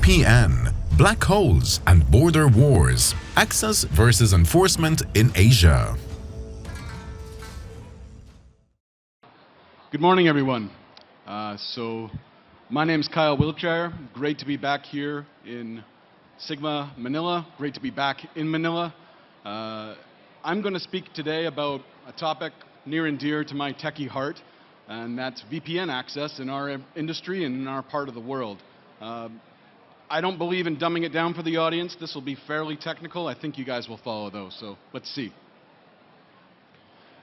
VPN, black holes and border wars, access versus enforcement in Asia. Good morning, everyone. My name is Kyle Wiltshire. Great to be back here in Sigma, Manila. Great to be back in Manila. I'm going to speak today about a topic near and dear to my techie heart, and that's VPN access in our industry and in our part of the world. I don't believe in dumbing it down for the audience. This will be fairly technical. I think you guys will follow though, so let's see.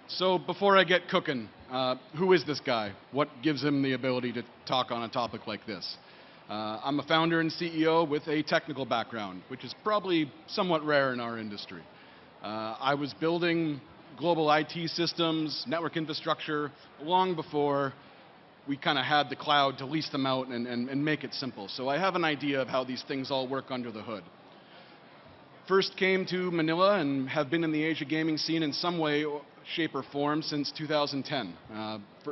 So before I get cooking, who is this guy? What gives him the ability to talk on a topic like this? I'm a founder and CEO with a technical background, which is probably somewhat rare in our industry. I was building global IT systems, network infrastructure, long before we kind of had the cloud to lease them out and make it simple. So I have an idea of how these things all work under the hood. First came to Manila and have been in the Asia gaming scene in some way, shape, or form since 2010.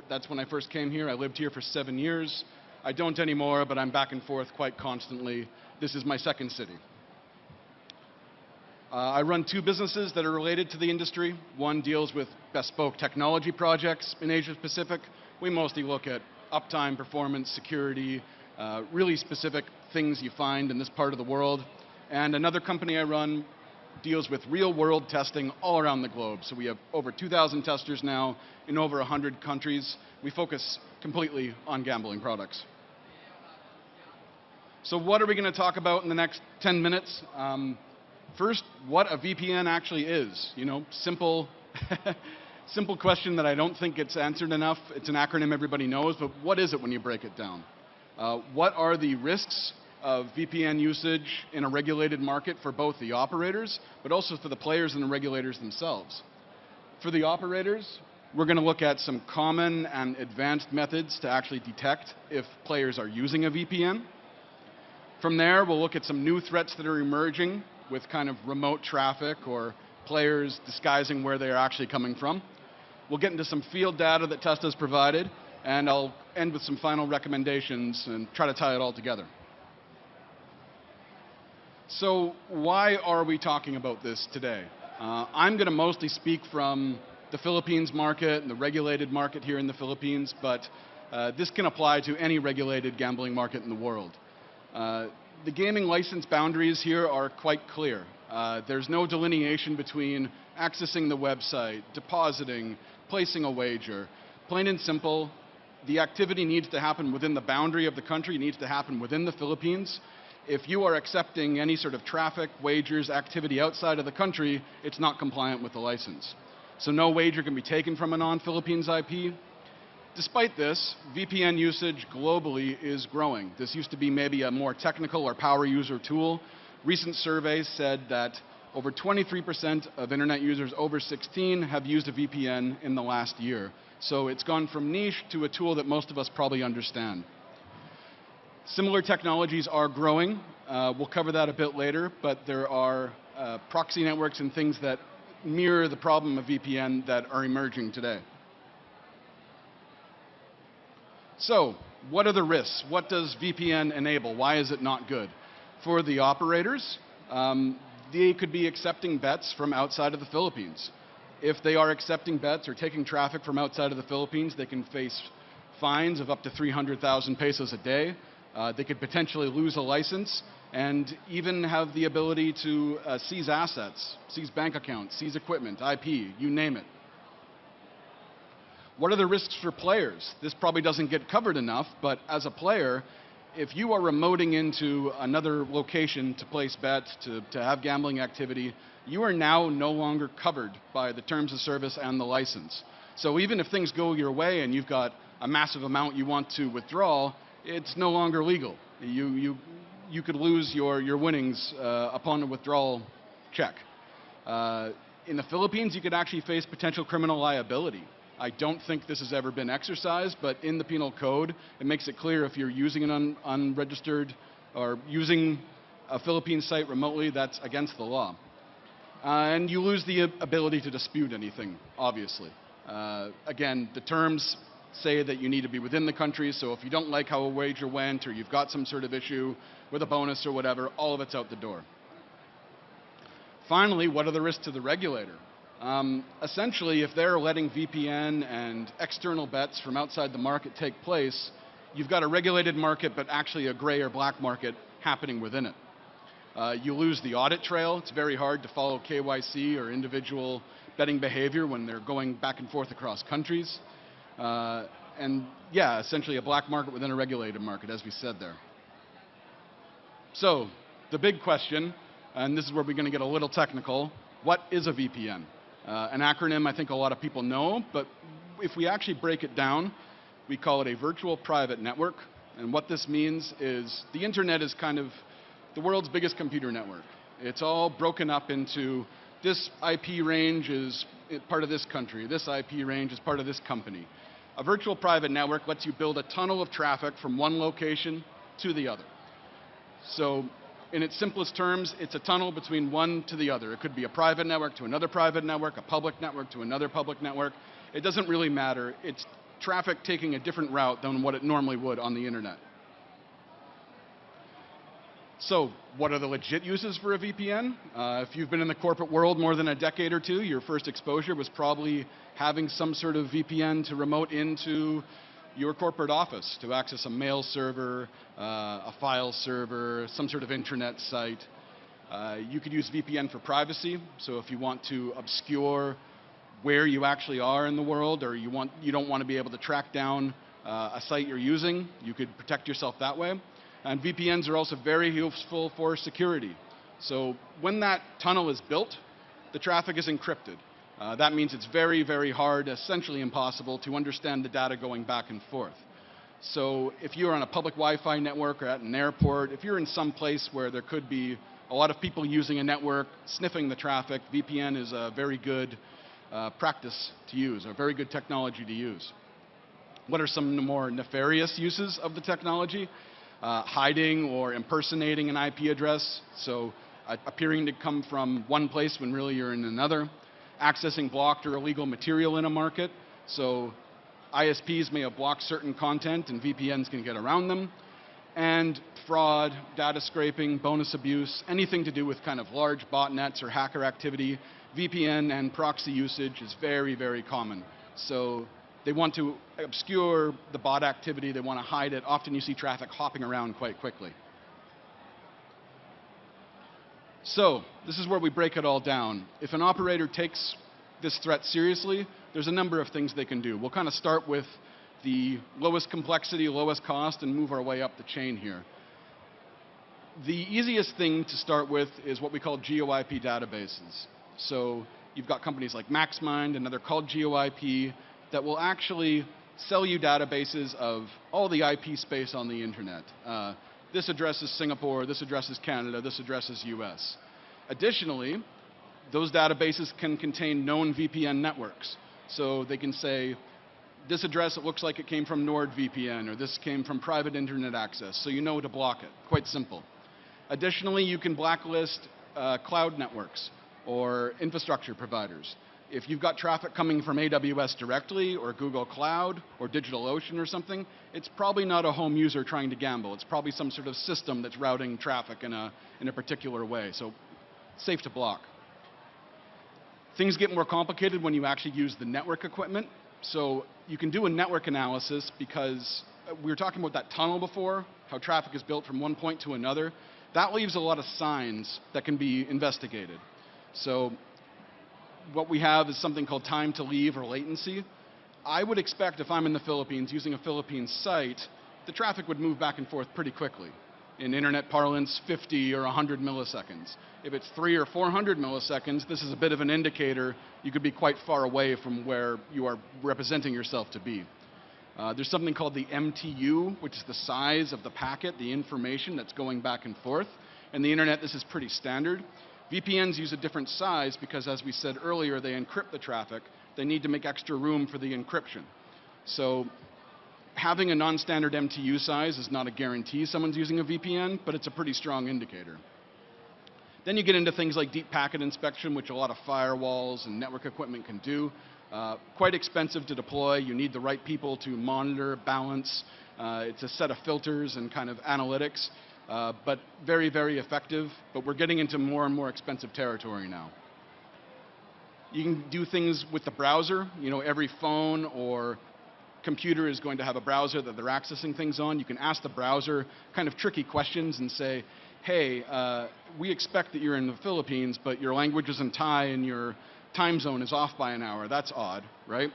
That's when I first came here. I lived here for 7 years. I don't anymore, but I'm back and forth quite constantly. This is my second city. I run two businesses that are related to the industry. One deals with bespoke technology projects in Asia Pacific. We mostly look at uptime, performance, security, really specific things you find in this part of the world. And another company I run deals with real-world testing all around the globe. So we have over 2,000 testers now in over 100 countries. We focus completely on gambling products. So what are we going to talk about in the next 10 minutes? First, what a VPN actually is. You know, simple question that I don't think gets answered enough. It's an acronym everybody knows, but what is it when you break it down? What are the risks of VPN usage in a regulated market for both the operators, but also for the players and the regulators themselves? For the operators, we're going to look at some common and advanced methods to actually detect if players are using a VPN. From there, we'll look at some new threats that are emerging with kind of remote traffic or players disguising where they're actually coming from. We'll get into some field data that TESTA has provided, and I'll end with some final recommendations and try to tie it all together. So why are we talking about this today? I'm going to mostly speak from the Philippines market and the regulated market here in the Philippines, but this can apply to any regulated gambling market in the world. The gaming license boundaries here are quite clear. There's no delineation between accessing the website, depositing, placing a wager. Plain and simple, the activity needs to happen within the boundary of the country, needs to happen within the Philippines. If you are accepting any sort of traffic, wagers, activity outside of the country, it's not compliant with the license. So no wager can be taken from a non-Philippines IP. Despite this, VPN usage globally is growing. This used to be maybe a more technical or power user tool. Recent surveys said that over 23% of internet users over 16 have used a VPN in the last year. So it's gone from niche to a tool that most of us probably understand. Similar technologies are growing. We'll cover that a bit later, but there are proxy networks and things that mirror the problem of VPN that are emerging today. So, what are the risks? What does VPN enable? Why is it not good? For the operators, they could be accepting bets from outside of the Philippines. If they are accepting bets or taking traffic from outside of the Philippines, they can face fines of up to 300,000 pesos a day. They could potentially lose a license and even have the ability to seize assets, seize bank accounts, seize equipment, IP, you name it. What are the risks for players? This probably doesn't get covered enough, but as a player, if you are remoting into another location to place bets, to have gambling activity, you are now no longer covered by the terms of service and the license. So even if things go your way and you've got a massive amount you want to withdraw, it's no longer legal. You could lose your winnings upon a withdrawal check. In the Philippines, you could actually face potential criminal liability. I don't think this has ever been exercised, but in the penal code, it makes it clear if you're using an unregistered or using a Philippine site remotely, that's against the law. And you lose the ability to dispute anything, obviously. Again, the terms say that you need to be within the country. So if you don't like how a wager went, or you've got some sort of issue with a bonus or whatever, all of it's out the door. Finally, what are the risks to the regulator? Essentially, if they're letting VPN and external bets from outside the market take place, you've got a regulated market, but actually a gray or black market happening within it. You lose the audit trail. It's very hard to follow KYC or individual betting behavior when they're going back and forth across countries. And yeah, essentially a black market within a regulated market, as we said there. So the big question, and this is where we're going to get a little technical, what is a VPN? An acronym I think a lot of people know, but if we actually break it down, we call it a virtual private network. And what this means is the internet is kind of the world's biggest computer network. It's all broken up into this IP range is part of this country, this IP range is part of this company. A virtual private network lets you build a tunnel of traffic from one location to the other. So in its simplest terms, it's a tunnel between one to the other. It could be a private network to another private network, a public network to another public network. It doesn't really matter. It's traffic taking a different route than what it normally would on the internet. So what are the legit uses for a VPN? If you've been in the corporate world more than a decade or two, your first exposure was probably having some sort of VPN to remote into your corporate office to access a mail server, a file server, some sort of intranet site. You could use VPN for privacy. So if you want to obscure where you actually are in the world, or you don't want to be able to track down a site you're using, you could protect yourself that way. And VPNs are also very useful for security. So when that tunnel is built, the traffic is encrypted. That means it's very, very hard, essentially impossible, to understand the data going back and forth. So if you're on a public Wi-Fi network or at an airport, if you're in some place where there could be a lot of people using a network, sniffing the traffic, VPN is a very good practice to use, a very good technology to use. What are some more nefarious uses of the technology? Hiding or impersonating an IP address, so appearing to come from one place when really you're in another. Accessing blocked or illegal material in a market, so ISPs may have blocked certain content and VPNs can get around them. And fraud, data scraping, bonus abuse, anything to do with kind of large botnets or hacker activity, VPN and proxy usage is very, very common. So they want to obscure the bot activity, they want to hide it. Often you see traffic hopping around quite quickly. So this is where we break it all down. If an operator takes this threat seriously, there's a number of things they can do. We'll kind of start with the lowest complexity, lowest cost, and move our way up the chain here. The easiest thing to start with is what we call GeoIP databases. So you've got companies like MaxMind and they're called GeoIP that will actually sell you databases of all the IP space on the internet. This address is Singapore, this address is Canada, this address is US. Additionally, those databases can contain known VPN networks. So they can say, this address, it looks like it came from NordVPN, or this came from private internet access, so you know to block it. Quite simple. Additionally, you can blacklist cloud networks or infrastructure providers. If you've got traffic coming from AWS directly, or Google Cloud, or DigitalOcean or something, it's probably not a home user trying to gamble. It's probably some sort of system that's routing traffic in a particular way. So safe to block. Things get more complicated when you actually use the network equipment. So you can do a network analysis because we were talking about that tunnel before, how traffic is built from one point to another. That leaves a lot of signs that can be investigated. So what we have is something called time to leave or latency. I would expect if I'm in the Philippines using a Philippines site, the traffic would move back and forth pretty quickly. In internet parlance, 50 or 100 milliseconds. If it's 300 or 400 milliseconds, this is a bit of an indicator. You could be quite far away from where you are representing yourself to be. There's something called the MTU, which is the size of the packet, the information that's going back and forth. In the internet, this is pretty standard. VPNs use a different size because, as we said earlier, they encrypt the traffic. They need to make extra room for the encryption. So having a non-standard MTU size is not a guarantee someone's using a VPN, but it's a pretty strong indicator. Then you get into things like deep packet inspection, which a lot of firewalls and network equipment can do. Quite expensive to deploy. You need the right people to monitor, balance. It's a set of filters and kind of analytics, but very, very effective. But we're getting into more and more expensive territory now. You can do things with the browser. You know, every phone or computer is going to have a browser that they're accessing things on. You can ask the browser kind of tricky questions and say, hey, we expect that you're in the Philippines, but your language is in Thai and your time zone is off by an hour. That's odd, right?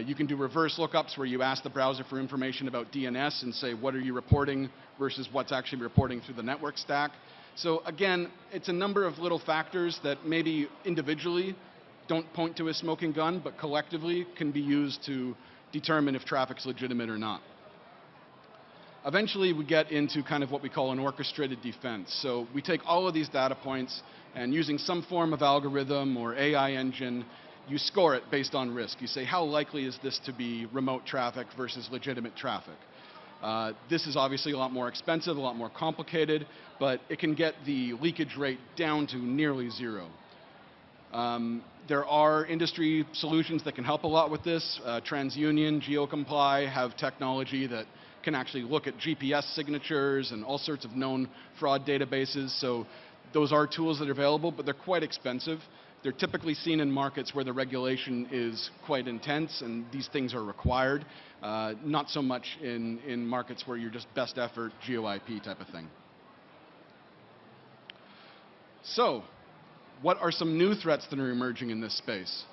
You can do reverse lookups where you ask the browser for information about DNS and say, what are you reporting versus what's actually reporting through the network stack. So again, it's a number of little factors that maybe individually don't point to a smoking gun, but collectively can be used to determine if traffic's legitimate or not. Eventually, we get into kind of what we call an orchestrated defense. So we take all of these data points and using some form of algorithm or AI engine, you score it based on risk. You say, how likely is this to be remote traffic versus legitimate traffic? This is obviously a lot more expensive, a lot more complicated, but it can get the leakage rate down to nearly zero. There are industry solutions that can help a lot with this. TransUnion, GeoComply have technology that can actually look at GPS signatures and all sorts of known fraud databases. So those are tools that are available, but they're quite expensive. They're typically seen in markets where the regulation is quite intense and these things are required, not so much in markets where you're just best effort GeoIP type of thing. So, what are some new threats that are emerging in this space?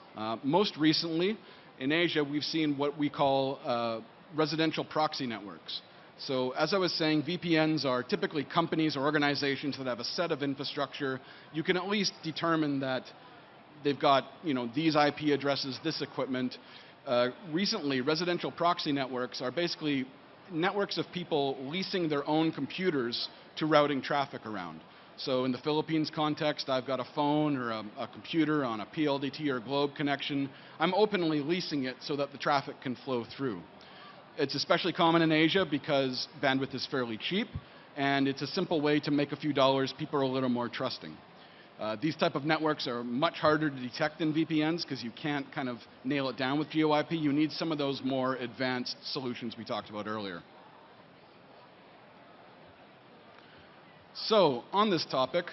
Most recently, in Asia, we've seen what we call residential proxy networks. So as I was saying, VPNs are typically companies or organizations that have a set of infrastructure. You can at least determine that they've got, you know, these IP addresses, this equipment. Recently, residential proxy networks are basically networks of people leasing their own computers to routing traffic around. So in the Philippines context, I've got a phone or a computer on a PLDT or Globe connection. I'm openly leasing it so that the traffic can flow through. It's especially common in Asia because bandwidth is fairly cheap, and it's a simple way to make a few dollars. People are a little more trusting. These type of networks are much harder to detect than VPNs because you can't kind of nail it down with GeoIP. You need some of those more advanced solutions we talked about earlier. So on this topic,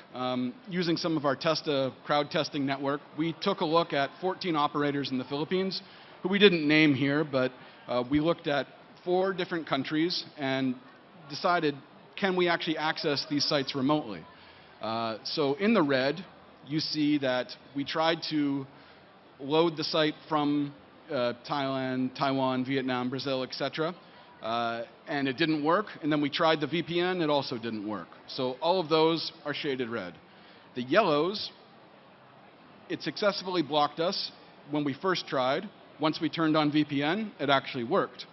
using some of our TESTA crowd testing network, we took a look at 14 operators in the Philippines who we didn't name here, but we looked at 4 different countries and decided, can we actually access these sites remotely? So in the red, you see that we tried to load the site from Thailand, Taiwan, Vietnam, Brazil, etc. And it didn't work. And then we tried the VPN, it also didn't work. So all of those are shaded red. The yellows, it successfully blocked us when we first tried. Once we turned on VPN, it actually worked.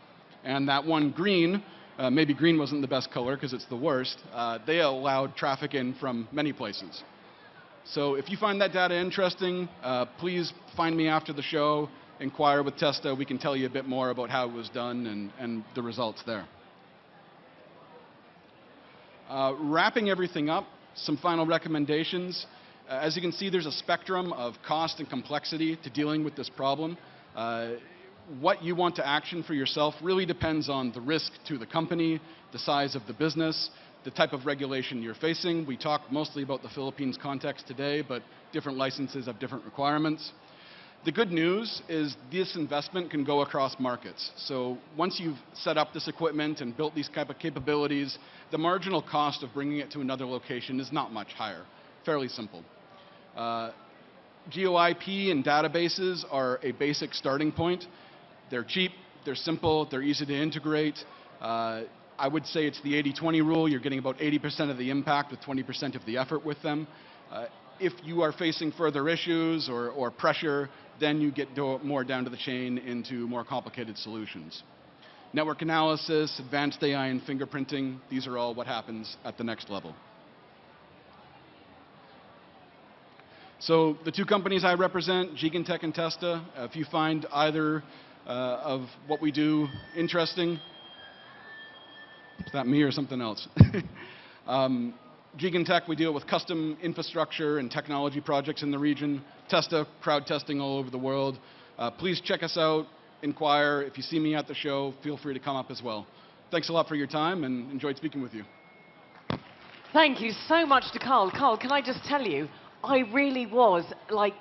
And that one green, maybe green wasn't the best color because it's the worst, they allowed traffic in from many places. So if you find that data interesting, please find me after the show, inquire with TESTA. We can tell you a bit more about how it was done and the results there. Wrapping everything up, some final recommendations. As you can see, there's a spectrum of cost and complexity to dealing with this problem. What you want to action for yourself really depends on the risk to the company, the size of the business, the type of regulation you're facing. We talked mostly about the Philippines context today, but different licenses have different requirements. The good news is this investment can go across markets. So once you've set up this equipment and built these type of capabilities, the marginal cost of bringing it to another location is not much higher. Fairly simple. GeoIP and databases are a basic starting point. They're cheap, they're simple, they're easy to integrate. I would say it's the 80-20 rule. You're getting about 80% of the impact with 20% of the effort with them. If you are facing further issues or pressure, then you get more down to the chain into more complicated solutions. Network analysis, advanced AI and fingerprinting, these are all what happens at the next level. So the 2 companies I represent, Gigantech and TESTA, if you find either of what we do interesting, is that me or something else? Gigantech, we deal with custom infrastructure and technology projects in the region. TESTA, crowd testing all over the world. Please check us out, inquire. If you see me at the show, feel free to come up as well. Thanks a lot for your time, and enjoyed speaking with you. Thank you so much to Kyle. Kyle, can I just tell you, I really was like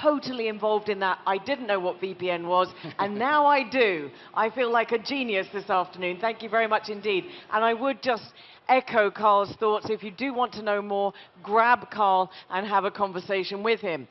totally involved in that. I didn't know what VPN was, and now I do. I feel like a genius this afternoon. Thank you very much indeed. And I would just echo Carl's thoughts. If you do want to know more, grab Carl and have a conversation with him.